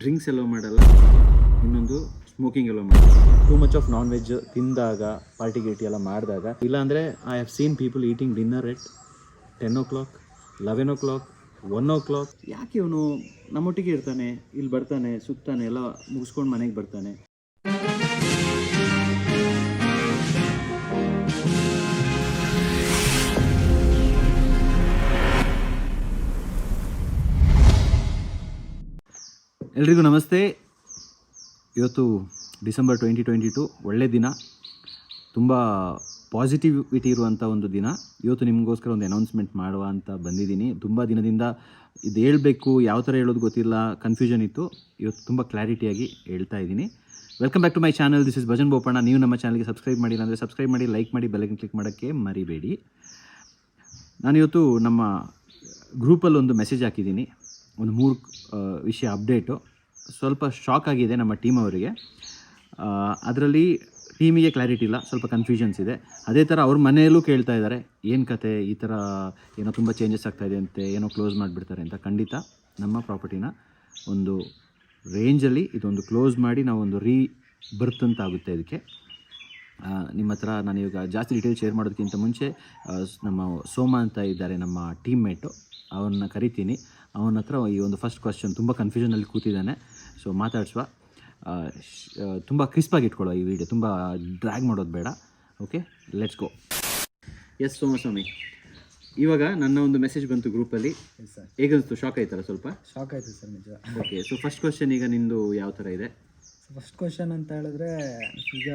Drinks ಎಲ್ಲೋ ಮಾಡಲ್ಲ, ಇನ್ನೊಂದು smoking ಎಲ್ಲೋ ಮಾಡಲ್ಲ. Two much of non veg ತಿಂದಾಗ ಪಾರ್ಟಿ ಗೀಟಿ ಎಲ್ಲ ಮಾಡಿದಾಗ, ಇಲ್ಲಾಂದರೆ I have seen people eating dinner at 10 o'clock, 11 o'clock, 1 o'clock. ಯಾಕೆ ಇವನು ನಮ್ಮೊಟ್ಟಿಗೆ ಇರ್ತಾನೆ, ಇಲ್ಲಿ ಬರ್ತಾನೆ, ಸುತ್ತಾನೆ, ಎಲ್ಲ ಮುಗಿಸ್ಕೊಂಡು ಮನೆಗೆ ಬರ್ತಾನೆ. ಎಲ್ರಿಗೂ ನಮಸ್ತೆ. ಇವತ್ತು ಡಿಸೆಂಬರ್ 2022, ಒಳ್ಳೆ ದಿನ, ತುಂಬ ಪಾಸಿಟಿವಿಟಿ ಇರುವಂಥ ಒಂದು ದಿನ. ಇವತ್ತು ನಿಮಗೋಸ್ಕರ ಒಂದು ಅನೌನ್ಸ್ಮೆಂಟ್ ಮಾಡುವ ಅಂತ ಬಂದಿದ್ದೀನಿ. ತುಂಬ ದಿನದಿಂದ ಇದು ಹೇಳಬೇಕು, ಯಾವ ಥರ ಹೇಳೋದು ಗೊತ್ತಿಲ್ಲ, ಕನ್ಫ್ಯೂಷನ್ ಇತ್ತು. ಇವತ್ತು ತುಂಬ ಕ್ಲಾರಿಟಿಯಾಗಿ ಹೇಳ್ತಾ ಇದ್ದೀನಿ. Welcome back to my channel, this is Bhajan Bopanna. ನೀವು ನಮ್ಮ ಚಾನಲ್ಗೆ ಸಬ್ಸ್ಕ್ರೈಬ್ ಮಾಡಿಲ್ಲ ಅಂದರೆ ಸಬ್ಸ್ಕ್ರೈಬ್ ಮಾಡಿ, ಲೈಕ್ ಮಾಡಿ, ಬೆಲ್ಲೈಕನ್ ಕ್ಲಿಕ್ ಮಾಡೋಕ್ಕೆ ಮರಿಬೇಡಿ. ನಾನಿವತ್ತು ನಮ್ಮ ಗ್ರೂಪಲ್ಲಿ ಒಂದು ಮೆಸೇಜ್ ಹಾಕಿದ್ದೀನಿ, ಒಂದು 3 ವಿಷಯ ಅಪ್ಡೇಟು. ಸ್ವಲ್ಪ ಶಾಕ್ ಆಗಿದೆ ನಮ್ಮ ಟೀಮ್ ಅವರಿಗೆ. ಅದರಲ್ಲಿ ಟೀಮಿಗೆ ಕ್ಲಾರಿಟಿ ಇಲ್ಲ, ಸ್ವಲ್ಪ ಕನ್ಫ್ಯೂಷನ್ಸ್ ಇದೆ. ಅದೇ ಥರ ಅವ್ರ ಮನೆಯಲ್ಲೂ ಕೇಳ್ತಾ ಇದ್ದಾರೆ, ಏನು ಕತೆ, ಈ ಥರ ಏನೋ ತುಂಬ ಚೇಂಜಸ್ ಆಗ್ತಾಯಿದೆ ಅಂತೆ, ಏನೋ ಕ್ಲೋಸ್ ಮಾಡಿಬಿಡ್ತಾರೆ ಅಂತ. ಖಂಡಿತ ನಮ್ಮ ಪ್ರಾಪರ್ಟಿನ ಒಂದು ರೇಂಜಲ್ಲಿ ಇದೊಂದು ಕ್ಲೋಸ್ ಮಾಡಿ ನಾವು ಒಂದು ಬರ್ತ್ ಅಂತ ಆಗುತ್ತೆ ಇದಕ್ಕೆ. ನಿಮ್ಮ ಹತ್ರ ನಾನು ಇವಾಗ ಜಾಸ್ತಿ ಡೀಟೇಲ್ ಶೇರ್ ಮಾಡೋದಕ್ಕಿಂತ ಮುಂಚೆ ನಮ್ಮ ಸೋಮ ಅಂತ ಇದ್ದಾರೆ, ನಮ್ಮ ಟೀಮ್ಮೇಟು, ಅವನ್ನ ಕರಿತೀನಿ. ಅವನ ಹತ್ರ ಈ ಒಂದು ಫಸ್ಟ್ ಕ್ವಶನ್, ತುಂಬ ಕನ್ಫ್ಯೂಷನಲ್ಲಿ ಕೂತಿದ್ದಾನೆ, ಸೊ ಮಾತಾಡಿಸುವ. ತುಂಬ ಕ್ರಿಸ್ಪಾಗಿ ಇಟ್ಕೊಳ್ಳೋ ಈ ವಿಡಿಯೋ, ತುಂಬ ಡ್ರ್ಯಾಗ್ ಮಾಡೋದು ಬೇಡ. Okay, let's go. ಎಸ್ ಸೋಮಸ್ವಾಮಿ, ಇವಾಗ ನನ್ನ ಒಂದು ಮೆಸೇಜ್ ಬಂತು ಗ್ರೂಪಲ್ಲಿ. ಸರ್, ಹೇಗನ್ನಿಸ್ತು? ಶಾಕ್ ಆಯ್ತಲ್ಲ? ಸ್ವಲ್ಪ ಶಾಕ್ ಆಯಿತು ಸರ್, ನಿಜ. ಓಕೆ, ಸೊ ಫಸ್ಟ್ ಕ್ವಶನ್ ಈಗ ನಿಂದು ಯಾವ ಥರ ಇದೆ? ಫಸ್ಟ್ ಕ್ವಶನ್ ಅಂತ ಹೇಳಿದ್ರೆ, ಈಗ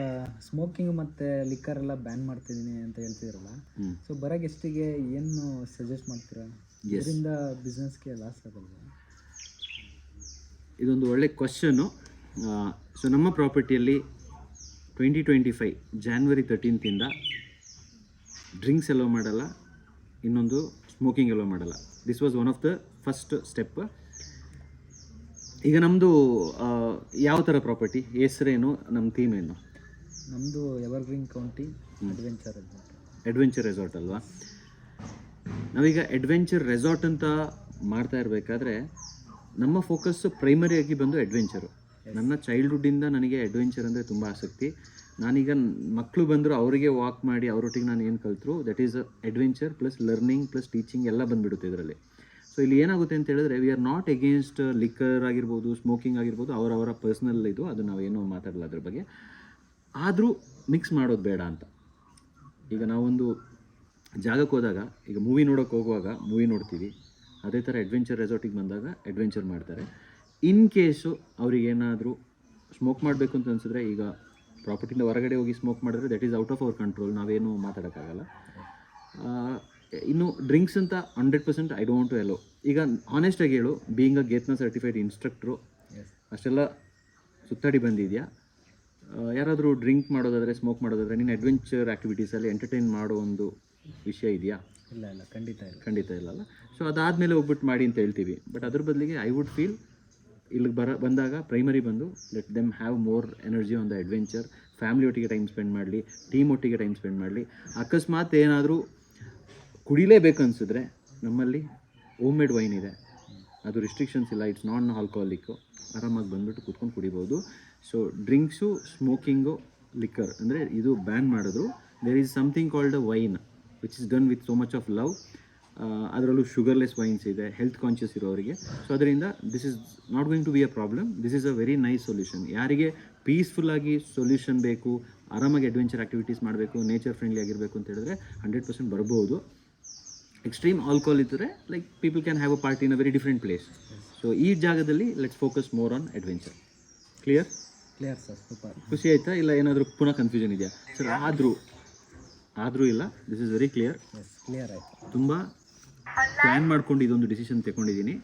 ಸ್ಮೋಕಿಂಗ್ ಮತ್ತು ಲಿಕ್ಕರ್ ಎಲ್ಲ ಬ್ಯಾನ್ ಮಾಡ್ತಿದ್ದೀನಿ ಅಂತ ಹೇಳ್ತಿದ್ರಲ್ಲ, ಸೊ ಬರೋ ಗೆಸ್ಟಿಗೆ ಏನು ಸಜೆಸ್ಟ್ ಮಾಡ್ತೀರಾ? ಇದರಿಂದ ಬಿಸ್ನೆಸ್ಗೆ ಲಾಸ್ ಆಗಲ್ವಾ? ಇದೊಂದು ಒಳ್ಳೆ ಕ್ವಶನ್ನು. ಸೊ ನಮ್ಮ ಪ್ರಾಪರ್ಟಿಯಲ್ಲಿ 2025 January 13th ಡ್ರಿಂಕ್ಸ್ ಎಲ್ಲೋ ಮಾಡಲ್ಲ, ಇನ್ನೊಂದು ಸ್ಮೋಕಿಂಗ್ ಎಲ್ಲೋ ಮಾಡಲ್ಲ. This was one of the first step. ಈಗ ನಮ್ಮದು ಯಾವ ಥರ ಪ್ರಾಪರ್ಟಿ, ಹೆಸರೇನು, ನಮ್ಮ ಥೀಮ್ ಏನು? ನಮ್ಮದು ಎವರ್ಗ್ರೀನ್ ಕೌಂಟಿ ಅಡ್ವೆಂಚರ್ ರೆಸಾರ್ಟ್ ಅಲ್ವಾ? ನಾವೀಗ ಅಡ್ವೆಂಚರ್ ರೆಸಾರ್ಟ್ ಅಂತ ಮಾಡ್ತಾ ಇರಬೇಕಾದ್ರೆ ನಮ್ಮ ಫೋಕಸ್ ಪ್ರೈಮರಿಯಾಗಿ ಬಂದು ಅಡ್ವೆಂಚರು. ನನ್ನ ಚೈಲ್ಡ್ಹುಡ್ಡಿಂದ ನನಗೆ ಅಡ್ವೆಂಚರ್ ಅಂದರೆ ತುಂಬ ಆಸಕ್ತಿ. ನಾನೀಗ ಮಕ್ಕಳು ಬಂದರು, ಅವರಿಗೆ ವಾಕ್ ಮಾಡಿ ಅವರೊಟ್ಟಿಗೆ ನಾನು ಏನು ಕಲಿತರು, that is adventure plus learning plus teaching ಎಲ್ಲ ಬಂದುಬಿಡುತ್ತೆ ಇದರಲ್ಲಿ. ಸೊ ಇಲ್ಲಿ ಏನಾಗುತ್ತೆ ಅಂತ ಹೇಳಿದ್ರೆ, we are not against liquor ಆಗಿರ್ಬೋದು, ಸ್ಮೋಕಿಂಗ್ ಆಗಿರ್ಬೋದು, ಅವರವರ ಪರ್ಸ್ನಲ್ ಇದು, ಅದು ನಾವೇನೂ ಮಾತಾಡಲ್ಲ ಅದ್ರ ಬಗ್ಗೆ. ಆದರೂ ಮಿಕ್ಸ್ ಮಾಡೋದು ಬೇಡ ಅಂತ. ಈಗ ನಾವೊಂದು ಜಾಗಕ್ಕೆ ಹೋದಾಗ, ಈಗ ಮೂವಿ ನೋಡೋಕೆ ಹೋಗುವಾಗ ಮೂವಿ ನೋಡ್ತೀವಿ, ಅದೇ ಥರ ಅಡ್ವೆಂಚರ್ ರೆಸಾರ್ಟಿಗೆ ಬಂದಾಗ ಅಡ್ವೆಂಚರ್ ಮಾಡ್ತಾರೆ. ಇನ್ ಕೇಸು ಅವ್ರಿಗೇನಾದರೂ ಸ್ಮೋಕ್ ಮಾಡಬೇಕು ಅಂತ ಅನಿಸಿದ್ರೆ, ಈಗ ಪ್ರಾಪರ್ಟಿಯಿಂದ ಹೊರಗಡೆ ಹೋಗಿ ಸ್ಮೋಕ್ ಮಾಡಿದ್ರೆ that is out of our control, ನಾವೇನು ಮಾತಾಡೋಕ್ಕಾಗಲ್ಲ. ಇನ್ನು ಡ್ರಿಂಕ್ಸ್ ಅಂತ 100% ಐ ಡೋಂಟ್ ಟು ಎಲೋ. ಈಗ ಆನೆಸ್ಟಾಗಿ ಹೇಳು, ಬೀಯಿಂಗ್ ಅ ಗೇತ್ನ ಸರ್ಟಿಫೈಡ್ ಇನ್ಸ್ಟ್ರಕ್ಟ್ರು, ಅಷ್ಟೆಲ್ಲ ಸುತ್ತಾಡಿ ಬಂದಿದೆಯಾ? ಯಾರಾದರೂ ಡ್ರಿಂಕ್ ಮಾಡೋದಾದರೆ, ಸ್ಮೋಕ್ ಮಾಡೋದಾದರೆ, ನೀನು ಅಡ್ವೆಂಚರ್ ಆ್ಯಕ್ಟಿವಿಟೀಸಲ್ಲಿ ಎಂಟರ್ಟೈನ್ ಮಾಡೋ ಒಂದು ವಿಷಯ ಇದೆಯಾ? ಇಲ್ಲ, ಖಂಡಿತ ಇಲ್ಲಲ್ಲ. ಸೊ ಅದಾದಮೇಲೆ ಹೋಗ್ಬಿಟ್ಟು ಮಾಡಿ ಅಂತ ಹೇಳ್ತೀವಿ. ಬಟ್ ಅದ್ರ ಬದಲಿಗೆ ಐ ವುಡ್ ಫೀಲ್, ಇಲ್ಲಿಗೆ ಬಂದಾಗ ಪ್ರೈಮರಿ ಬಂದು let them have more energy on the adventure. Family ಒಟ್ಟಿಗೆ ಟೈಮ್ ಸ್ಪೆಂಡ್ ಮಾಡಲಿ, ಟೀಮ್ ಒಟ್ಟಿಗೆ ಟೈಮ್ ಸ್ಪೆಂಡ್ ಮಾಡಲಿ. ಅಕಸ್ಮಾತ್ ಏನಾದರೂ ಕುಡಿಲೇಬೇಕು ಅನಿಸಿದ್ರೆ, ನಮ್ಮಲ್ಲಿ ಹೋಮ್ ಮೇಡ್ ವೈನ್ ಇದೆ, ಅದು ರಿಸ್ಟ್ರಿಕ್ಷನ್ಸ್ ಇಲ್ಲ, ಇಟ್ಸ್ ನಾನ್ ಆಲ್ಕೋಹಾಲಿಕ್ಕು, ಆರಾಮಾಗಿ ಬಂದುಬಿಟ್ಟು ಕೂತ್ಕೊಂಡು ಕುಡಿಬೋದು. ಸೊ ಡ್ರಿಂಕ್ಸು, ಸ್ಮೋಕಿಂಗು, ಲಿಕ್ಕರ್ ಅಂದರೆ ಇದು ಬ್ಯಾನ್ ಮಾಡಿದ್ರು. There is something called a wine which is done with so much of love. ಅದರಲ್ಲೂ ಶುಗರ್ಲೆಸ್ ವೈನ್ಸ್ ಇದೆ, ಹೆಲ್ತ್ ಕಾನ್ಷಿಯಸ್ ಇರೋರಿಗೆ. ಸೊ ಅದರಿಂದ this is not going to be a problem. This is a very nice solution. ಯಾರಿಗೆ ಪೀಸ್ಫುಲ್ಲಾಗಿ solution ಬೇಕು, ಆರಾಮಾಗಿ adventure activities ಮಾಡಬೇಕು, nature friendly ಆಗಿರಬೇಕು ಅಂತ ಹೇಳಿದ್ರೆ 100% ಬರ್ಬೋದು. ಎಕ್ಸ್ಟ್ರೀಮ್ ಆಲ್ಕೋಹಾಲ್ ಇದ್ದರೆ like people can have a party in a very different place. So ಈ ಜಾಗದಲ್ಲಿ let's focus more on adventure. Clear sir, super. ಖುಷಿ ಆಯಿತಾ? ಇಲ್ಲ ಏನಾದರೂ ಪುನಃ ಕನ್ಫ್ಯೂಷನ್ ಇದೆಯಾ ಸರ್? ಆದರೂ ಇಲ್ಲ, ದಿಸ್ ಇಸ್ ವೆರಿ ಕ್ಲಿಯರ್ ಆಯಿತು. ತುಂಬ ಪ್ಲ್ಯಾನ್ ಮಾಡ್ಕೊಂಡು ಇದೊಂದು ಡಿಸಿಷನ್ ತಗೊಂಡಿದ್ದೀನಿ.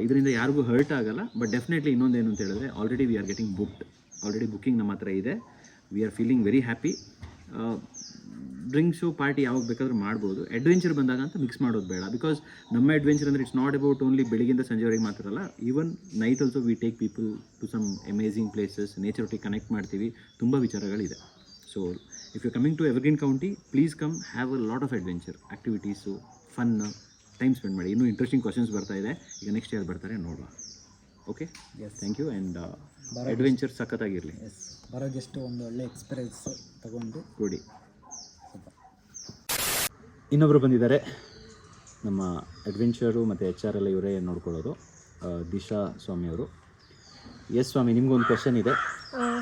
ಇದರಿಂದ ಯಾರಿಗೂ ಹರ್ಟ್ ಆಗಲ್ಲ. ಬಟ್ ಡೆಫಿನೆಟ್ಲಿ ಇನ್ನೊಂದೇನು ಅಂತ ಹೇಳಿದ್ರೆ, already we are getting booked. Already booking ನಮ್ಮ ಹತ್ರ ಇದೆ. We are feeling very happy. Drinks, party ಯಾವಾಗ ಬೇಕಾದರೂ ಮಾಡ್ಬೋದು. ಅಡ್ವೆಂಚರ್ ಬಂದಾಗ ಅಂತ ಮಿಕ್ಸ್ ಮಾಡೋದು ಬೇಡ. ಬಿಕಾಸ್ ನಮ್ಮ ಅಡ್ವೆಂಚರ್ ಅಂದರೆ ಇಟ್ಸ್ ನಾಟ್ ಅಬೌಟ್ ಓನ್ಲಿ ಬೆಳಿಗ್ಗೆಯಿಂದ ಸಂಜೆವರೆಗೆ ಮಾತ್ರ ಅಲ್ಲ. Even night also we take people to some amazing places, nature ಒಟ್ಟಿಗೆ ಕನೆಕ್ಟ್ ಮಾಡ್ತೀವಿ. ತುಂಬ ವಿಚಾರಗಳಿದೆ. So if you coming to Evergreen County, please come, have a lot of adventure activities, fun, time spend ಮಾಡಿ. ಇನ್ನೂ ಇಂಟ್ರೆಸ್ಟಿಂಗ್ ಕ್ವಶನ್ಸ್ ಬರ್ತಾ ಇದೆ. ಈಗ next ಯಾರು ಬರ್ತಾರೆ ನೋಡುವ. Okay yes thank you and adventure ಸಖತ್ತಾಗಿರಲಿ. ಎಸ್ ಬರೋ ಗೆಸ್ಟು ಒಂದು ಒಳ್ಳೆ ಎಕ್ಸ್ಪೀರಿಯನ್ಸ್ ತಗೊಂಡು ಕೊಡಿ. ಇನ್ನೊಬ್ಬರು ಬಂದಿದ್ದಾರೆ, ನಮ್ಮ ಅಡ್ವೆಂಚರು ಮತ್ತು HR ಎಲ್ಲ ಇವರೇ ನೋಡ್ಕೊಳ್ಳೋದು, ದಿಶಾ ಸ್ವಾಮಿಯವರು. ಎಸ್ ಸ್ವಾಮಿ, ನಿಮಗೊಂದು ಕ್ವಶನ್ ಇದೆ.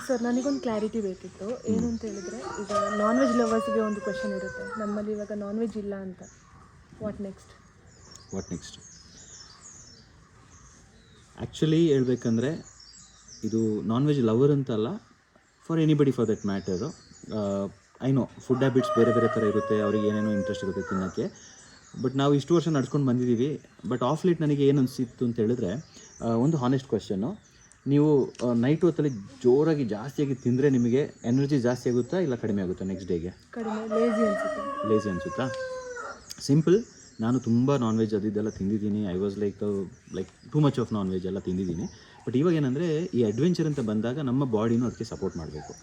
ಸರ್, ನನಗೊಂದು ಕ್ಲಾರಿಟಿ ಬೇಕಿತ್ತು. ಏನು ಅಂತ ಹೇಳಿದರೆ, ಈಗ ನಾನ್ ವೆಜ್ ಲವರ್ಸ್ಗೆ ಒಂದು ಕ್ವಶನ್ ಇರುತ್ತೆ, ನಮ್ಮಲ್ಲಿ ಇವಾಗ ನಾನ್ ವೆಜ್ ಇಲ್ಲ ಅಂತ, ವಾಟ್ ನೆಕ್ಸ್ಟ್? ಆ್ಯಕ್ಚುಲಿ ಹೇಳ್ಬೇಕಂದ್ರೆ ಇದು ನಾನ್ ವೆಜ್ ಲವರ್ ಅಂತಲ್ಲ, for anybody for that matter. I know food habits ಬೇರೆ ಬೇರೆ ಥರ ಇರುತ್ತೆ, ಅವ್ರಿಗೆ ಏನೇನೋ ಇಂಟ್ರೆಸ್ಟ್ ಇರುತ್ತೆ ತಿನ್ನೋಕ್ಕೆ. ಬಟ್ ನಾವು ಇಷ್ಟು ವರ್ಷ ನಡ್ಸ್ಕೊಂಡು ಬಂದಿದ್ದೀವಿ. ಬಟ್ ಆಫ್ ಲೇಟ್ ನನಗೆ ಏನು ಅನಿಸಿತ್ತು ಅಂತ ಹೇಳಿದ್ರೆ, ಒಂದು ಹಾನೆಸ್ಟ್ ಕ್ವಶನ್ನು, ನೀವು ನೈಟ್ ಹೊತ್ತಲ್ಲಿ ಜೋರಾಗಿ ಜಾಸ್ತಿಯಾಗಿ ತಿಂದರೆ ನಿಮಗೆ ಎನರ್ಜಿ ಜಾಸ್ತಿ ಆಗುತ್ತಾ ಇಲ್ಲ ಕಡಿಮೆ ಆಗುತ್ತಾ ನೆಕ್ಸ್ಟ್ ಡೇಗೆ? ಕಡಿಮೆ, ಲೇಜಿ ಅನಿಸುತ್ತಾ? ಸಿಂಪಲ್. ನಾನು ತುಂಬ ನಾನ್ ವೆಜ್ ಅದೆಲ್ಲ ತಿಂದಿದ್ದೀನಿ. I was like too much of non veg ಎಲ್ಲ ತಿಂದಿದ್ದೀನಿ. ಬಟ್ ಇವಾಗ ಏನಂದರೆ, ಈ ಅಡ್ವೆಂಚರ್ ಅಂತ ಬಂದಾಗ ನಮ್ಮ ಬಾಡಿನೂ ಅದಕ್ಕೆ ಸಪೋರ್ಟ್ ಮಾಡಬೇಕು.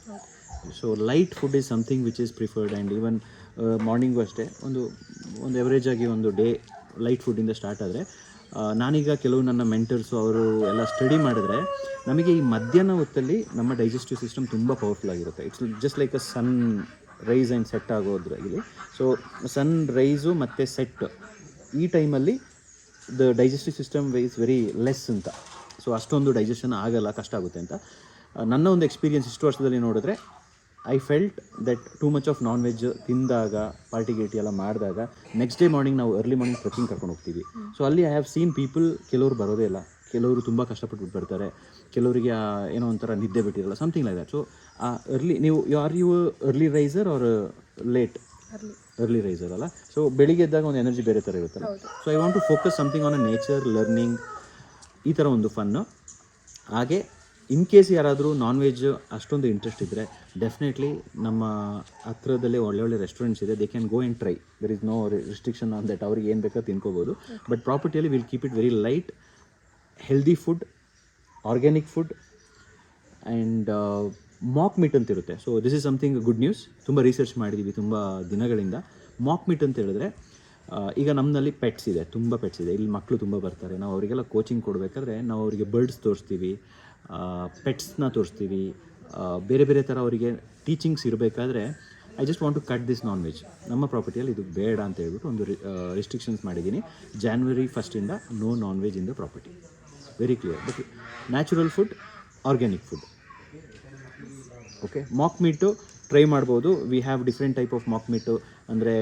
So light food is something which is preferred. And even morning ಅಷ್ಟೇ, ಒಂದು ಎವರೇಜ್ ಆಗಿ ಒಂದು ಡೇ ಲೈಟ್ ಫುಡ್ಡಿಂದ ಸ್ಟಾರ್ಟ್ ಆದರೆ, ನಾನೀಗ ಕೆಲವು ನನ್ನ ಮೆಂಟರ್ಸು ಅವರು ಎಲ್ಲ ಸ್ಟಡಿ ಮಾಡಿದ್ರೆ, ನಮಗೆ ಈ ಮಧ್ಯಾಹ್ನ ಹೊತ್ತಲ್ಲಿ ನಮ್ಮ ಡೈಜೆಸ್ಟಿವ್ ಸಿಸ್ಟಮ್ ತುಂಬ ಪವರ್ಫುಲ್ ಆಗಿರುತ್ತೆ. It's just like a sun rise and set ಆಗೋದ್ರಲ್ಲಿ. ಸೊ ಸನ್ ರೈಸು ಮತ್ತು ಸೆಟ್ ಈ ಟೈಮಲ್ಲಿ the digestive system is very less ಅಂತ. ಸೊ ಅಷ್ಟೊಂದು ಡೈಜೆಷನ್ ಆಗಲ್ಲ, ಕಷ್ಟ ಆಗುತ್ತೆ ಅಂತ ನನ್ನ ಒಂದು ಎಕ್ಸ್ಪೀರಿಯನ್ಸ್ ಇಷ್ಟು ವರ್ಷದಲ್ಲಿ ನೋಡಿದ್ರೆ, I felt that two much of non veg ತಿಂದಾಗ, ಪಾರ್ಟಿ ಗೇಟಿ ಎಲ್ಲ ಮಾಡಿದಾಗ, ನೆಕ್ಸ್ಟ್ ಡೇ ಮಾರ್ನಿಂಗ್ ನಾವು ಅರ್ಲಿ ಮಾರ್ನಿಂಗ್ ಟ್ರೆಕ್ಕಿಂಗ್ ಕರ್ಕೊಂಡು ಹೋಗ್ತೀವಿ. ಸೊ ಅಲ್ಲಿ ಐ ಹ್ಯಾವ್ ಸೀನ್ ಪೀಪಲ್, ಕೆಲವರು ಬರೋದೇ ಇಲ್ಲ, ಕೆಲವರು ತುಂಬ ಕಷ್ಟಪಟ್ಟು ಬರ್ತಾರೆ, ಕೆಲವರಿಗೆ ಏನೋ ಒಂಥರ ನಿದ್ದೆ ಬಿಟ್ಟಿರಲ್ಲ, something like that. So early, ನೀವು you early riser or late? Early riser ಅಲ್ಲ. ಸೊ ಬೆಳಿಗ್ಗೆ ಎದ್ದಾಗ ಒಂದು ಎನರ್ಜಿ ಬೇರೆ ಥರ ಇರುತ್ತಲ್ಲ. So I want to focus something on a nature, learning, ಈ ಥರ ಒಂದು ಫನ್ನು. ಹಾಗೆ ಇನ್ ಕೇಸ್ ಯಾರಾದರೂ ನಾನ್ ವೆಜ್ ಅಷ್ಟೊಂದು ಇಂಟ್ರೆಸ್ಟ್ ಇದ್ದರೆ, ಡೆಫಿನೆಟ್ಲಿ ನಮ್ಮ ಹತ್ರದಲ್ಲೇ ಒಳ್ಳೆ ರೆಸ್ಟೋರೆಂಟ್ಸ್ ಇದೆ. They can go and try. There is no restriction on that. ಅವ್ರಿಗೆ ಏನು ಬೇಕೋ ತಿನ್ಕೋಬೋದು. ಬಟ್ ಪ್ರಾಪರ್ಟಿಯಲ್ಲಿ will keep it very light, healthy food, organic food and mock meat ಅಂತ ಇರುತ್ತೆ. So this is something good news. ತುಂಬ research ಮಾಡಿದ್ದೀವಿ ತುಂಬ ದಿನಗಳಿಂದ. ಮಾಕ್ ಮೀಟ್ ಅಂತ ಹೇಳಿದ್ರೆ, ಈಗ ನಮ್ಮಲ್ಲಿ ಪೆಟ್ಸ್ ಇದೆ, ತುಂಬ ಪೆಟ್ಸ್ ಇದೆ. ಇಲ್ಲಿ ಮಕ್ಕಳು ತುಂಬ ಬರ್ತಾರೆ. ನಾವು ಅವರಿಗೆಲ್ಲ ಕೋಚಿಂಗ್ ಕೊಡಬೇಕಾದ್ರೆ ನಾವು ಅವರಿಗೆ ಬರ್ಡ್ಸ್ ತೋರಿಸ್ತೀವಿ, ಪೆಟ್ಸ್ನ ತೋರಿಸ್ತೀವಿ, ಬೇರೆ ಬೇರೆ ಥರ ಅವರಿಗೆ ಟೀಚಿಂಗ್ಸ್ ಇರಬೇಕಾದ್ರೆ, I just want to cut this non veg. ನಮ್ಮ ಪ್ರಾಪರ್ಟಿಯಲ್ಲಿ ಇದು ಬೇಡ ಅಂತ ಹೇಳ್ಬಿಟ್ಟು ಒಂದು ರಿಸ್ಟ್ರಿಕ್ಷನ್ಸ್ ಮಾಡಿದ್ದೀನಿ. January 1st no non veg in the property. Very clear. But natural food, organic food. Okay. Mock meat try ಮಾಡ್ಬೋದು. We have different type of mock meat. ಅಂದರೆ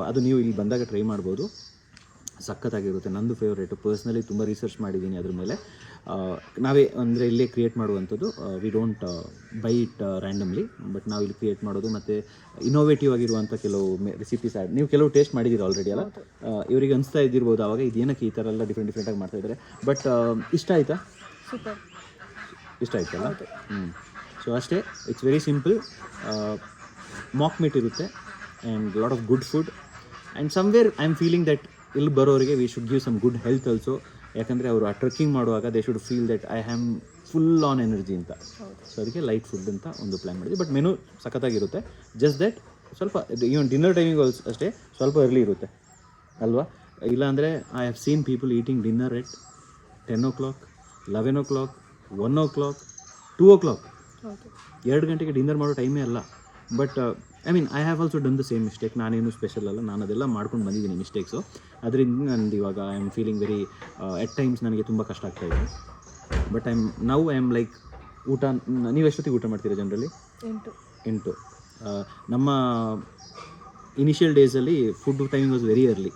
ಅದು ನೀವು ಇಲ್ಲಿ ಬಂದಾಗ ಟ್ರೈ ಮಾಡ್ಬೋದು, ಸಖತ್ತಾಗಿರುತ್ತೆ. ನಂದು ಫೇವ್ರೇಟು. ಪರ್ಸ್ನಲಿ ತುಂಬ ರಿಸರ್ಚ್ ಮಾಡಿದ್ದೀನಿ ಅದ್ರ ಮೇಲೆ. ನಾವೇ ಅಂದರೆ ಇಲ್ಲೇ ಕ್ರಿಯೇಟ್ ಮಾಡುವಂಥದ್ದು. We don't by it randomly, but ನಾವು ಇಲ್ಲಿ ಕ್ರಿಯೇಟ್ ಮಾಡೋದು. ಮತ್ತು ಇನೋವೇಟಿವ್ ಆಗಿರುವಂಥ ಕೆಲವು ರೆಸಿಪೀಸ್ ನೀವು ಕೆಲವು ಟೇಸ್ಟ್ ಮಾಡಿದ್ದೀರ ಆಲ್ರೆಡಿ ಅಲ್ಲ. ಇವರಿಗೆ ಅನಿಸ್ತಾ ಇದ್ದಿರ್ಬೋದು ಆವಾಗ, ಇದೇನಕ್ಕೆ ಈ ಥರ ಎಲ್ಲ ಡಿಫ್ರೆಂಟಾಗಿ ಮಾಡ್ತಾಯಿದ್ದಾರೆ. ಬಟ್ ಇಷ್ಟ ಆಯಿತಾ? ಇಷ್ಟ ಆಯ್ತಲ್ಲ? ಸೊ ಅಷ್ಟೇ. It's very simple. Mock meat ಇರುತ್ತೆ and lot of good food. And somewhere I am feeling that ಇಲ್ಲಿ ಬರೋರಿಗೆ we should give some good health also. ಯಾಕಂದರೆ ಅವರು ಆ ಟ್ರೆಕ್ಕಿಂಗ್ ಮಾಡುವಾಗ they should feel that I am full on energy ಅಂತ. So ಅದಕ್ಕೆ light food ಅಂತ ಒಂದು ಪ್ಲ್ಯಾನ್ ಮಾಡಿದ್ವಿ. ಬಟ್ ಮೆನು ಸಖತ್ತಾಗಿರುತ್ತೆ. ಜಸ್ಟ್ ದಟ್ ಸ್ವಲ್ಪ ಇವನ್ ಡಿನ್ನರ್ ಟೈಮಿಂಗ್ ಅಷ್ಟೇ ಸ್ವಲ್ಪ ಅರ್ಲಿ ಇರುತ್ತೆ ಅಲ್ವಾ? ಇಲ್ಲಾಂದರೆ I have seen people eating dinner at 10 o'clock, 11 o'clock, 1 o'clock, 2 o'clock. 2 ಗಂಟೆಗೆ ಡಿನ್ನರ್ ಮಾಡೋ ಟೈಮೇ ಅಲ್ಲ. But I mean I have also done the same mistake. ನಾನೇನು ಸ್ಪೆಷಲ್ ಅಲ್ಲ, ನಾನು ಅದೆಲ್ಲ ಮಾಡ್ಕೊಂಡು ಬಂದಿದ್ದೀನಿ ಮಿಸ್ಟೇಕ್ಸು. ಅದರಿಂದ ನಂದು ಇವಾಗ I am feeling very at times ನನಗೆ ತುಂಬ ಕಷ್ಟ ಆಗ್ತಾಯಿದೆ. ಬಟ್ ಐ ಆಮ್ ಲೈಕ್ ಊಟ ನೀವು ಎಷ್ಟೊತ್ತಿಗೆ ಊಟ ಮಾಡ್ತೀರಾ ಜನರಲಿ? 8. ನಮ್ಮ ಇನಿಷಿಯಲ್ ಡೇಸಲ್ಲಿ food timing was very early.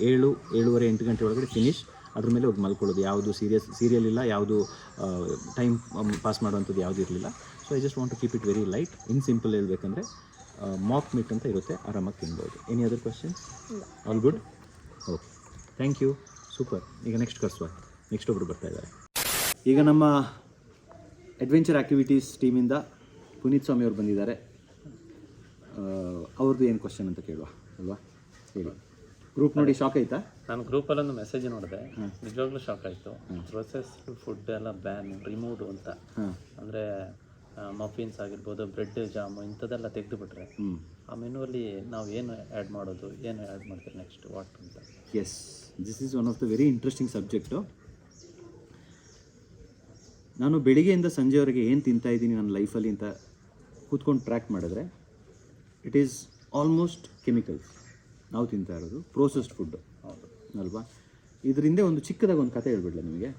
7:30, 8 ಗಂಟೆ ಒಳಗಡೆ ಫಿನಿಶ್. ಅದ್ರ ಮೇಲೆ ಹೋಗಿ ಮಲ್ಕೊಳ್ಳೋದು. ಯಾವುದು ಸೀರಿಯಲ್ ಇಲ್ಲ, ಯಾವುದು ಟೈಮ್ ಪಾಸ್ ಮಾಡುವಂಥದ್ದು ಯಾವುದು ಇರಲಿಲ್ಲ. So I just want to keep it very light. In simple ಹೇಳ್ಬೇಕಂದ್ರೆ ಮಾಕ್ ಮೀಟ್ ಅಂತ ಇರುತ್ತೆ, ಆರಾಮಾಗಿ ತಿನ್ಬೋದು. Any other questions? All good? Okay, thank you. Super. ಈಗ ನೆಕ್ಸ್ಟ್ ಕರ್ಸುವ. ನೆಕ್ಸ್ಟ್ ಒಬ್ಬರು ಬರ್ತಾ ಇದ್ದಾರೆ. ಈಗ ನಮ್ಮ ಅಡ್ವೆಂಚರ್ ಆ್ಯಕ್ಟಿವಿಟೀಸ್ ಟೀಮಿಂದ ಪುನೀತ್ ಸ್ವಾಮಿ ಅವರು ಬಂದಿದ್ದಾರೆ. ಅವ್ರದ್ದು ಏನು ಕ್ವಶನ್ ಅಂತ ಕೇಳುವ ಅಲ್ವಾ? ಹೇಳಿ. ಗ್ರೂಪ್ ನೋಡಿ ಶಾಕ್ ಆಯ್ತಾ? ನಾನು ಗ್ರೂಪಲ್ಲಿ ಒಂದು ಮೆಸೇಜ್ ನೋಡಿದೆ, ನಿಜವಾಗ್ಲೂ ಶಾಕ್ ಆಯಿತು. ಪ್ರೊಸೆಸ್ಡ್ ಫುಡ್ ಎಲ್ಲ ಬ್ಯಾನ್, ರಿಮೂವ್ಡ್ ಅಂತ. ಅಂದರೆ ಮಫಿನ್ಸ್ ಆಗಿರ್ಬೋದು, ಬ್ರೆಡ್ ಜಾಮು ಇಂಥದ್ದೆಲ್ಲ ತೆಗೆದುಬಿಟ್ರೆ ಆ ಮೆನುವಲ್ಲಿ ನಾವು ಏನು ಆ್ಯಡ್ ಮಾಡೋದು, ಏನು ಆ್ಯಡ್ ಮಾಡ್ತೀವಿ ನೆಕ್ಸ್ಟ್ ವಾಟ್ ಅಂತ? Yes, this is one of the very interesting subject. ನಾನು ಬೆಳಿಗ್ಗೆಯಿಂದ ಸಂಜೆವರೆಗೆ ಏನು ತಿಂತಾಯಿದ್ದೀನಿ ನನ್ನ ಲೈಫಲ್ಲಿ ಅಂತ ಕೂತ್ಕೊಂಡು ಟ್ರ್ಯಾಕ್ ಮಾಡಿದ್ರೆ ಇಟ್ ಈಸ್ ಆಲ್ಮೋಸ್ಟ್ ಕೆಮಿಕಲ್ಸ್ ನಾವು ತಿಂತಾ ಇರೋದು, ಪ್ರೋಸೆಸ್ಡ್ ಫುಡ್ಡು ಅಲ್ವಾ. ಇದರಿಂದ ಒಂದು ಚಿಕ್ಕದಾಗಿ ಒಂದು ಕತೆ ಹೇಳ್ಬಿಡ್ಲ ನಿಮಗೆ,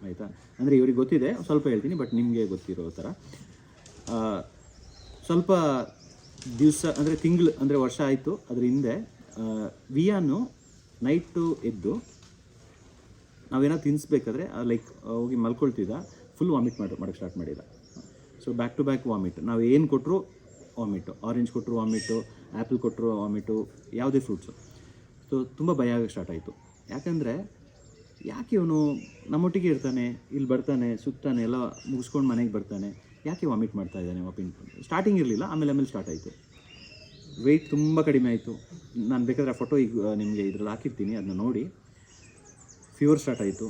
ಆಯಿತಾ? ಅಂದರೆ ಇವ್ರಿಗೆ ಗೊತ್ತಿದೆ, ಸ್ವಲ್ಪ ಹೇಳ್ತೀನಿ, ಬಟ್ ನಿಮಗೆ ಗೊತ್ತಿರೋ ಥರ. ಸ್ವಲ್ಪ ದಿವಸ ಅಂದರೆ ತಿಂಗಳು ಅಂದರೆ ವರ್ಷ ಆಯಿತು ಅದ್ರ ಹಿಂದೆ ವಿಯಾನು ನೈಟು ಎದ್ದು ನಾವೇನಾದ್ರು ತಿನ್ನಿಸ್ಬೇಕಾದ್ರೆ ಲೈಕ್ ಹೋಗಿ ಮಲ್ಕೊಳ್ತಿದ್ದ, ಫುಲ್ ವಾಮಿಟ್ ಮಾಡೋಕ್ಕೆ ಸ್ಟಾರ್ಟ್ ಮಾಡಿದ. So back to back vomit, ನಾವು ಏನು ಕೊಟ್ಟರು ವಾಮಿಟು, ಆರೆಂಜ್ ಕೊಟ್ಟರು ವಾಮಿಟು, ಆ್ಯಪಲ್ ಕೊಟ್ಟರು ವಾಮಿಟು, ಯಾವುದೇ ಫ್ರೂಟ್ಸು. ಸೊ ತುಂಬ ಭಯ ಆಗೋಕ್ಕೆ ಸ್ಟಾರ್ಟ್ ಆಯಿತು. ಯಾಕಂದರೆ ಯಾಕೆ ಇವನು ನಮ್ಮೊಟ್ಟಿಗೆ ಇರ್ತಾನೆ, ಇಲ್ಲಿ ಬರ್ತಾನೆ, ಸುತ್ತಾನೆ, ಎಲ್ಲ ಮುಗಿಸ್ಕೊಂಡು ಮನೆಗೆ ಬರ್ತಾನೆ, ಯಾಕೆ ವಾಮಿಟ್ ಮಾಡ್ತಾ ಇದ್ದಾನೆ ವಾಪಿನ್. ಸ್ಟಾರ್ಟಿಂಗ್ ಇರಲಿಲ್ಲ, ಆಮೇಲೆ ಸ್ಟಾರ್ಟ್ ಆಯಿತು. ವೆಯ್ಟ್ ತುಂಬ ಕಡಿಮೆ ಆಯಿತು. ನಾನು ಬೇಕಾದ್ರೆ ಆ ಫೋಟೋ ಈಗ ನಿಮಗೆ ಇದ್ರಲ್ಲಿ ಹಾಕಿರ್ತೀನಿ, ಅದನ್ನ ನೋಡಿ. ಫೀವರ್ ಸ್ಟಾರ್ಟ್ ಆಯಿತು.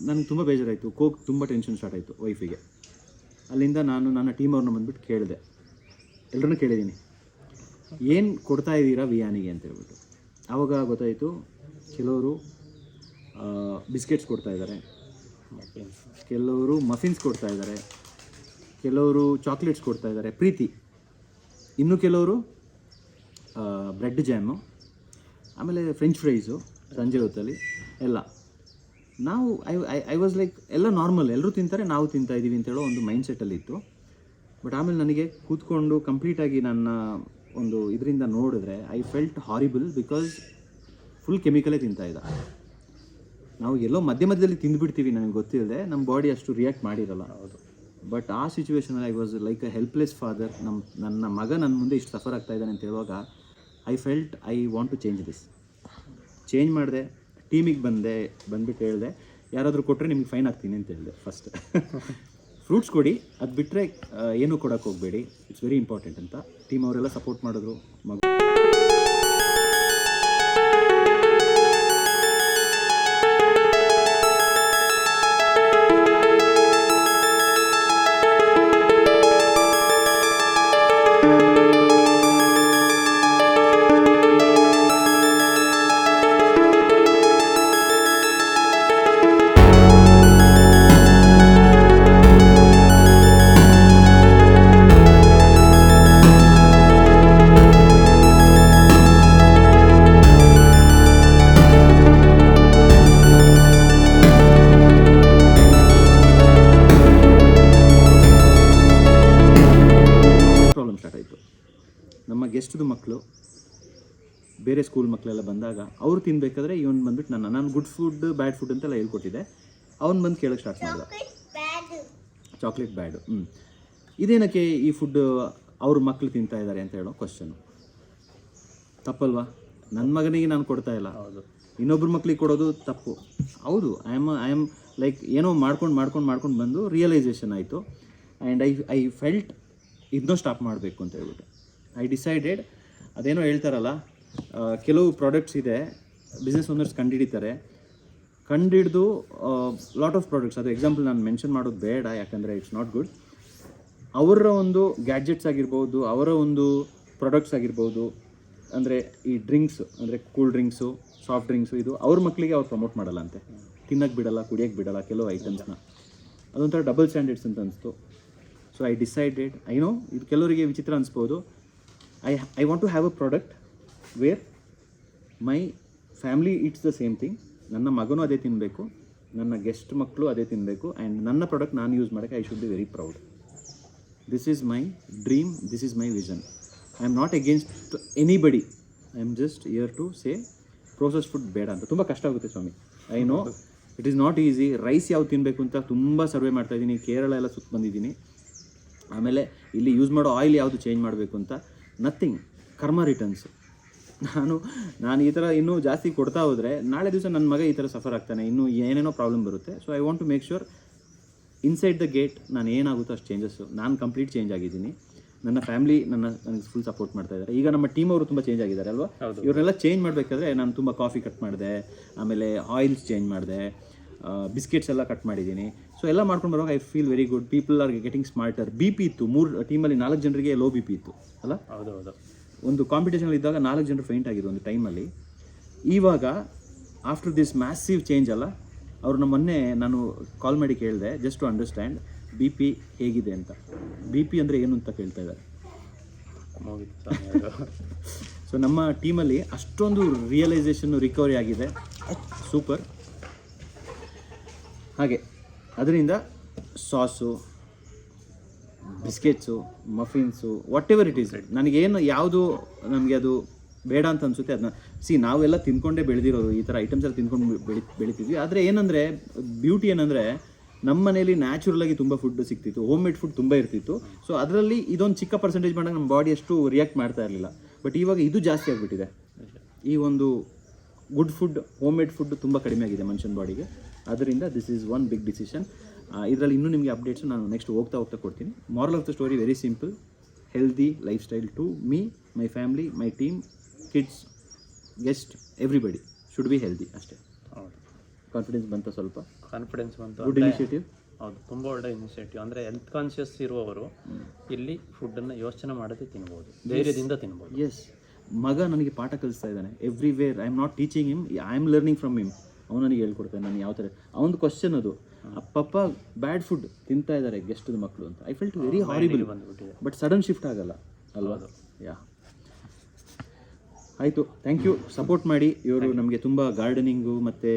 ನನಗೆ ತುಂಬ ಬೇಜಾರಾಯಿತು, ತುಂಬ ಟೆನ್ಷನ್ ಸ್ಟಾರ್ಟ್ ಆಯಿತು ವೈಫಿಗೆ. ಅಲ್ಲಿಂದ ನಾನು ನನ್ನ ಟೀಮ್ ಅವ್ರನ್ನ ಬಂದುಬಿಟ್ಟು ಕೇಳಿದೆ, ಎಲ್ಲರನ್ನೂ ಕೇಳಿದ್ದೀನಿ, ಏನು ಕೊಡ್ತಾ ಇದ್ದೀರಾ ವಿಯಾನಿಗೆ ಅಂತ ಹೇಳ್ಬಿಟ್ಟು. ಆವಾಗ ಗೊತ್ತಾಯಿತು, ಕೆಲವರು ಬಿಸ್ಕೆಟ್ಸ್ ಕೊಡ್ತಾ ಇದ್ದಾರೆ, ಕೆಲವರು ಮಫಿನ್ಸ್ ಕೊಡ್ತಾ ಇದ್ದಾರೆ, ಕೆಲವರು ಚಾಕ್ಲೇಟ್ಸ್ ಕೊಡ್ತಾ ಇದ್ದಾರೆ, ಪ್ರೀತಿ. ಇನ್ನು ಕೆಲವರು ಬ್ರೆಡ್ ಜಾಮು, ಆಮೇಲೆ ಫ್ರೆಂಚ್ ಫ್ರೈಸು ಸಂಜೆ ಹೊತ್ತಲ್ಲಿ ಎಲ್ಲ. ನಾವು ಐ ವಾಸ್ ಲೈಕ್ ಎಲ್ಲ ನಾರ್ಮಲ್, ಎಲ್ಲರೂ ತಿಂತಾರೆ, ನಾವು ತಿಂತಾ ಇದ್ದೀವಿ ಅಂತೇಳೋ ಒಂದು ಮೈಂಡ್ ಸೆಟ್ಟಲ್ಲಿ ಇತ್ತು. ಬಟ್ ಆಮೇಲೆ ನನಗೆ ಕೂತ್ಕೊಂಡು ಕಂಪ್ಲೀಟಾಗಿ ನನ್ನ ಒಂದು ಇದರಿಂದ ನೋಡಿದ್ರೆ I felt horrible, because full ಕೆಮಿಕಲೇ ತಿಂತಾ ಇದ್ದ. ನಾವು ಎಲ್ಲೋ ಮಧ್ಯದಲ್ಲಿ ತಿಂದುಬಿಡ್ತೀವಿ, ನನಗೆ ಗೊತ್ತಿಲ್ಲದೆ ನಮ್ಮ ಬಾಡಿ ಅಷ್ಟು ರಿಯಾಕ್ಟ್ ಮಾಡಿರಲ್ಲ. ಹೌದು. ಬಟ್ ಆ ಸಿಚುವೇಶನಲ್ಲಿ I was like a helpless father. ನನ್ನ ಮಗ ನನ್ನ ಮುಂದೆ ಇಷ್ಟು ಸಫರ್ ಆಗ್ತಾ ಇದ್ದಾನೆ ಅಂತ ಹೇಳುವಾಗ I felt I want to change this. Change ಮಾಡಿದೆ, ಟೀಮಿಗೆ ಬಂದುಬಿಟ್ಟು ಹೇಳಿದೆ, ಯಾರಾದರೂ ಕೊಟ್ಟರೆ ನಿಮ್ಗೆ ಫೈನ್ ಹಾಕ್ತೀನಿ ಅಂತ ಹೇಳಿದೆ ಫಸ್ಟ್. ಫ್ರೂಟ್ಸ್ ಕೊಡಿ, ಅದು ಬಿಟ್ಟರೆ ಏನೂ ಕೊಡೋಕ್ಕೆ ಹೋಗಬೇಡಿ, ಇಟ್ಸ್ ವೆರಿ ಇಂಪಾರ್ಟೆಂಟ್ ಅಂತ. ಟೀಮ್ ಅವರೆಲ್ಲ ಸಪೋರ್ಟ್ ಮಾಡಿದ್ರು. ಪ್ರಾಬ್ಲಮ್ ಸ್ಟಾರ್ಟ್ ಆಯಿತು. ನಮ್ಮ ಗೆಸ್ಟ್ದು ಮಕ್ಕಳು, ಬೇರೆ ಸ್ಕೂಲ್ ಮಕ್ಕಳೆಲ್ಲ ಬಂದಾಗ ಅವ್ರು ತಿನ್ಬೇಕಾದ್ರೆ ಇವನು ಬಂದ್ಬಿಟ್ಟು ನಾನು ಗುಡ್ ಫುಡ್ ಬ್ಯಾಡ್ ಫುಡ್ ಅಂತೆಲ್ಲ ಹೇಳ್ಕೊಟ್ಟಿದ್ದೆ. ಅವ್ನು ಬಂದು ಕೇಳೋಕ್ಕೆ ಸ್ಟಾರ್ಟ್ ಮಾಡಿದ, ಚಾಕ್ಲೇಟ್ ಬ್ಯಾಡು. ಇದೇನಕ್ಕೆ ಈ ಫುಡ್ ಅವ್ರ ಮಕ್ಕಳು ತಿಂತಾ ಇದ್ದಾರೆ ಅಂತ ಹೇಳೋ ಕ್ವಶನು ತಪ್ಪಲ್ವಾ? ನನ್ನ ಮಗನಿಗೆ ನಾನು ಕೊಡ್ತಾ ಇಲ್ಲ, ಹೌದು, ಇನ್ನೊಬ್ರ ಮಕ್ಳಿಗೆ ಕೊಡೋದು ತಪ್ಪು. ಹೌದು, ಐ ಆಮ್ ಲೈಕ್ ಏನೋ ಮಾಡ್ಕೊಂಡು ಬಂದು ರಿಯಲೈಸೇಷನ್ ಆಯಿತು. ಆ್ಯಂಡ್ ಐ ಫೆಲ್ಟ್ ಇದನ್ನೂ ಸ್ಟಾಪ್ ಮಾಡಬೇಕು ಅಂತ ಹೇಳ್ಬಿಟ್ಟು ಐ ಡಿಸೈಡೆಡ್. ಅದೇನೋ ಹೇಳ್ತಾರಲ್ಲ, ಕೆಲವು ಪ್ರಾಡಕ್ಟ್ಸ್ ಇದೆ ಬಿಸ್ನೆಸ್ ಓನರ್ಸ್ ಕಂಡಿಡಿದು ಲಾಟ್ ಆಫ್ ಪ್ರಾಡಕ್ಟ್ಸ್, ಅದು ಎಕ್ಸಾಂಪಲ್ ನಾನು ಮೆನ್ಷನ್ ಮಾಡೋದು ಬೇಡ, ಯಾಕಂದರೆ ಇಟ್ಸ್ ನಾಟ್ ಗುಡ್. ಅವರ ಒಂದು ಗ್ಯಾಡ್ಜೆಟ್ಸ್ ಆಗಿರ್ಬೋದು, ಅವರ ಒಂದು ಪ್ರಾಡಕ್ಟ್ಸ್ ಆಗಿರ್ಬೋದು, ಅಂದರೆ ಈ ಡ್ರಿಂಕ್ಸ್, ಅಂದರೆ ಕೂಲ್ ಡ್ರಿಂಕ್ಸು, ಸಾಫ್ಟ್ ಡ್ರಿಂಕ್ಸು, ಇದು ಅವ್ರ ಮಕ್ಕಳಿಗೆ ಅವ್ರು ಪ್ರಮೋಟ್ ಮಾಡಲ್ಲ ಅಂತೆ, ತಿನ್ನಕ್ಕೆ ಬಿಡಲ್ಲ, ಕುಡಿಯೋಕ್ಕೆ ಬಿಡಲ್ಲ ಕೆಲವು ಐಟಮ್ಸ್ನ. ಅದೊಂಥರ ಡಬಲ್ ಸ್ಟ್ಯಾಂಡರ್ಡ್ಸ್ ಅಂತ ಅನಿಸ್ತು. So I decided, I know ಇದು ಕೆಲವರಿಗೆ ವಿಚಿತ್ರ ಅನಿಸ್ಬೋದು, I want to have a product where my family it's the same thing. ನನ್ನ ಮಗನೂ ಅದೇ ತಿನ್ನಬೇಕು, ನನ್ನ ಗೆಸ್ಟ್ ಮಕ್ಕಳು ಅದೇ ತಿನ್ನಬೇಕು, ಆ್ಯಂಡ್ ನನ್ನ ಪ್ರಾಡಕ್ಟ್ ನಾನು ಯೂಸ್ ಮಾಡೋಕ್ಕೆ I should be very proud. This is my dream, this is my vision. I am not against anybody, I am just here to say process food ಬೇಡ ಅಂತ. ತುಂಬ ಕಷ್ಟ ಆಗುತ್ತೆ ಸ್ವಾಮಿ, I know it is not easy. Rice ಯಾವ್ದು ತಿನ್ನಬೇಕು ಅಂತ ತುಂಬ ಸರ್ವೆ ಮಾಡ್ತಾಯಿದ್ದೀನಿ, ಕೇರಳ ಎಲ್ಲ ಸುತ್ತ ಬಂದಿದ್ದೀನಿ. ಆಮೇಲೆ ಇಲ್ಲಿ ಯೂಸ್ ಮಾಡೋ ಆಯಿಲ್ ಯಾವುದು ಚೇಂಜ್ ಮಾಡಬೇಕು ಅಂತ, ನಥಿಂಗ್, ಕರ್ಮ ರಿಟರ್ನ್ಸ್. ನಾನು ಈ ಥರ ಇನ್ನೂ ಜಾಸ್ತಿ ಕೊಡ್ತಾ ಹೋದರೆ ನಾಳೆ ದಿವಸ ನನ್ನ ಮಗ ಈ ಥರ ಸಫರ್ ಆಗ್ತಾನೆ, ಇನ್ನೂ ಏನೇನೋ ಪ್ರಾಬ್ಲಮ್ ಬರುತ್ತೆ. So I want to make sure inside the gate ನಾನು ಏನಾಗುತ್ತೋ ಅಷ್ಟು ಚೇಂಜಸ್ಸು. ನಾನು ಕಂಪ್ಲೀಟ್ ಚೇಂಜ್ ಆಗಿದ್ದೀನಿ, ನನ್ನ ಫ್ಯಾಮಿಲಿ ನನಗೆ ಫುಲ್ ಸಪೋರ್ಟ್ ಮಾಡ್ತಾ ಇದ್ದಾರೆ. ಈಗ ನಮ್ಮ ಟೀಮ್ ಅವರು ತುಂಬ ಚೇಂಜ್ ಆಗಿದ್ದಾರೆ ಅಲ್ವಾ. ಇವ್ರನ್ನೆಲ್ಲ ಚೇಂಜ್ ಮಾಡಬೇಕಾದ್ರೆ ನಾನು ತುಂಬ ಕಾಫಿ ಕಟ್ ಮಾಡಿದೆ, ಆಮೇಲೆ ಆಯಿಲ್ಸ್ ಚೇಂಜ್ ಮಾಡಿದೆ, ಬಿಸ್ಕೆಟ್ಸ್ ಎಲ್ಲ ಕಟ್ ಮಾಡಿದ್ದೀನಿ. ಸೊ ಎಲ್ಲ ಮಾಡ್ಕೊಂಡು ಬರುವಾಗ I feel very good. People are getting smarter. BP ಇತ್ತು, 3 ಟೀಮಲ್ಲಿ 4 ಜನರಿಗೆ ಲೋ BP ಇತ್ತು ಅಲ್ಲ. ಹೌದು. ಒಂದು ಕಾಂಪಿಟೇಷನಲ್ಲಿ ಇದ್ದಾಗ 4 ಜನರು ಫೈಂಟ್ ಆಗಿದ್ರು ಒಂದು ಟೈಮಲ್ಲಿ. ಇವಾಗ ಆಫ್ಟರ್ ದಿಸ್ ಮ್ಯಾಸಿವ್ ಚೇಂಜ್ ಅಲ್ಲ, ಅವ್ರನ್ನ ಮೊನ್ನೆ ನಾನು ಕಾಲ್ ಮಾಡಿ ಕೇಳಿದೆ just to understand B P ಹೇಗಿದೆ ಅಂತ. ಬಿ ಪಿ ಅಂದರೆ ಏನು ಅಂತ ಕೇಳ್ತಾ ಇದ್ದಾರೆ. ಸೊ ನಮ್ಮ ಟೀಮಲ್ಲಿ ಅಷ್ಟೊಂದು ರಿಯಲೈಸೇಷನ್ನು ರಿಕವರಿ ಆಗಿದೆ, ಸೂಪರ್. ಹಾಗೆ ಅದರಿಂದ sauce, biscuits, muffins, whatever it is, ನನಗೇನು ಯಾವುದು ನಮಗೆ ಅದು ಬೇಡ ಅಂತ ಅನಿಸುತ್ತೆ ಅದನ್ನ ನಾವೆಲ್ಲ ತಿನ್ಕೊಂಡೇ ಬೆಳೆದಿರೋರು, ಈ ಥರ ಐಟಮ್ಸ್ ಎಲ್ಲ ತಿನ್ಕೊಂಡು ಬೆಳಿತಿದ್ವಿ. ಆದರೆ ಏನಂದರೆ ಬ್ಯೂಟಿ ಏನಂದರೆ ನಮ್ಮ ಮನೇಲಿ ನ್ಯಾಚುರಲಾಗಿ ತುಂಬ ಫುಡ್ ಸಿಗ್ತಿತ್ತು, ಹೋಮ್ ಮೇಡ್ ಫುಡ್ ತುಂಬ ಇರ್ತಿತ್ತು. ಸೊ ಅದರಲ್ಲಿ ಇದೊಂದು ಚಿಕ್ಕ ಪರ್ಸೆಂಟೇಜ್ ಮಾಡಾಗ ನಮ್ಮ ಬಾಡಿ ಅಷ್ಟು ರಿಯಾಕ್ಟ್ ಮಾಡ್ತಾ ಇರಲಿಲ್ಲ. ಬಟ್ ಇವಾಗ ಇದು ಜಾಸ್ತಿ ಆಗಿಬಿಟ್ಟಿದೆ. ಈ ಒಂದು good food, home made food ತುಂಬ ಕಡಿಮೆ ಆಗಿದೆ ಮನುಷ್ಯನ ಬಾಡಿಗೆ. ಅದರಿಂದ this is one big decision. ಇದರಲ್ಲಿ ಇನ್ನೂ ನಿಮಗೆ ಅಪ್ಡೇಟ್ಸು ನಾನು ನೆಕ್ಸ್ಟ್ ಹೋಗ್ತಾ ಕೊಡ್ತೀನಿ. Moral of the story very simple, healthy lifestyle to me, my family, my team, kids, guest, everybody should be healthy ಅಷ್ಟೇ. ಹೌದು, ಕಾನ್ಫಿಡೆನ್ಸ್ ಬಂತ ಸ್ವಲ್ಪ? ಕಾನ್ಫಿಡೆನ್ಸ್ ಬಂತು. Good initiative. ಹೌದು, ತುಂಬ ಒಳ್ಳೆ ಇನಿಷಿಯೇಟಿವ್. ಅಂದರೆ ಹೆಲ್ತ್ ಕಾನ್ಷಿಯಸ್ ಇರುವವರು ಇಲ್ಲಿ ಫುಡ್ಡನ್ನು ಯೋಚನೆ ಮಾಡದೆ ತಿನ್ಬೋದು, ಧೈರ್ಯದಿಂದ ತಿನ್ಬೋದು. ಎಸ್, ಮಗ ನನಗೆ ಪಾಠ ಕಲಿಸ್ತಾ ಇದ್ದಾನೆ everywhere. I am not teaching him, I am learning from him. ಅವನು ನನಗೆ ಹೇಳ್ಕೊಡ್ತಾನೆ ನಾನು ಯಾವ ಥರ. ಅವನದು ಕ್ವಶನ್ ಅದು, ಅಪ್ಪಪ್ಪ ಬ್ಯಾಡ್ ಫುಡ್ ತಿಂತಾ ಇದ್ದಾರೆ ಗೆಸ್ಟ್ದ ಮಕ್ಕಳು ಅಂತ. I felt very horrible. But sudden shift ಆಗಲ್ಲ ಅಲ್ವಾ? ಯಾ, ಆಯಿತು, ಥ್ಯಾಂಕ್ ಯು. ಸಪೋರ್ಟ್ ಮಾಡಿ. ಇವರು ನಮಗೆ ತುಂಬ ಗಾರ್ಡನಿಂಗು ಮತ್ತು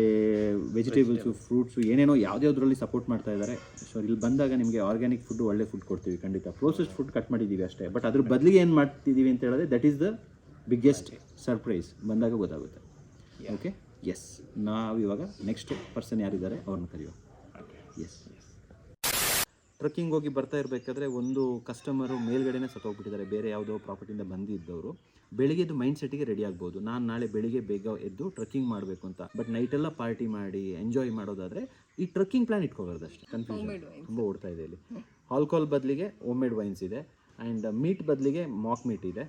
ವೆಜಿಟೇಬಲ್ಸು, ಫ್ರೂಟ್ಸು, ಏನೇನೋ ಯಾವುದ್ಯಾವುದರಲ್ಲಿ ಸಪೋರ್ಟ್ ಮಾಡ್ತಾ ಇದ್ದಾರೆ. ಸೊ ಇಲ್ಲಿ ಬಂದಾಗ ನಿಮಗೆ ಆರ್ಗ್ಯಾನಿಕ್ ಫುಡ್, ಒಳ್ಳೆ ಫುಡ್ ಕೊಡ್ತೀವಿ ಖಂಡಿತ. ಪ್ರೋಸೆಸ್ಡ್ ಫುಡ್ ಕಟ್ ಮಾಡಿದ್ದೀವಿ ಅಷ್ಟೇ. ಬಟ್ ಅದ್ರ ಬದಲಿಗೆ ಏನು ಮಾಡ್ತಿದ್ದೀವಿ ಅಂತ ಹೇಳಿದ್ರೆ that is the biggest surprise. ಬಂದಾಗ ಗೊತ್ತಾಗುತ್ತೆ. Okay, yes. ನಾವಿವಾಗ ನೆಕ್ಸ್ಟ್ ಪರ್ಸನ್ ಯಾರಿದ್ದಾರೆ ಅವ್ರನ್ನ ಕರೆಯುವ. ಎಸ್, ಟ್ರಕ್ಕಿಂಗ್ ಹೋಗಿ ಬರ್ತಾ ಇರಬೇಕಾದ್ರೆ ಒಂದು ಕಸ್ಟಮರು ಮೇಲ್ಗಡೆನೇ ಸತ್ತೋಗ್ಬಿಟ್ಟಿದ್ದಾರೆ, ಬೇರೆ ಯಾವುದೋ ಪ್ರಾಪರ್ಟಿಯಿಂದ ಬಂದಿದ್ದವರು. ಬೆಳಿಗ್ಗೆದು ಮೈಂಡ್ ಸೆಟ್ಟಿಗೆ ರೆಡಿ ಆಗ್ಬೋದು, ನಾನು ನಾಳೆ ಬೆಳಿಗ್ಗೆ ಬೇಗ ಎದ್ದು ಟ್ರಕ್ಕಿಂಗ್ ಮಾಡಬೇಕು ಅಂತ. ಬಟ್ ನೈಟೆಲ್ಲ ಪಾರ್ಟಿ ಮಾಡಿ ಎಂಜಾಯ್ ಮಾಡೋದಾದರೆ ಈ ಟ್ರಕ್ಕಿಂಗ್ ಪ್ಲಾನ್ ಇಟ್ಕೋಬಾರ್ದು ಅಷ್ಟೇ. ಕನ್ಫ್ಯೂಷನ್ ತುಂಬ ಓಡ್ತಾ ಇದೆ ಇಲ್ಲಿ. ಆಲ್ಕೋಹಾಲ್ ಬದಲಿಗೆ ಹೋಮ್ ಮೇಡ್ ವೈನ್ಸ್ ಇದೆ, ಆ್ಯಂಡ್ ಮೀಟ್ ಬದಲಿಗೆ ಮಾಕ್ ಮೀಟ್ ಇದೆ.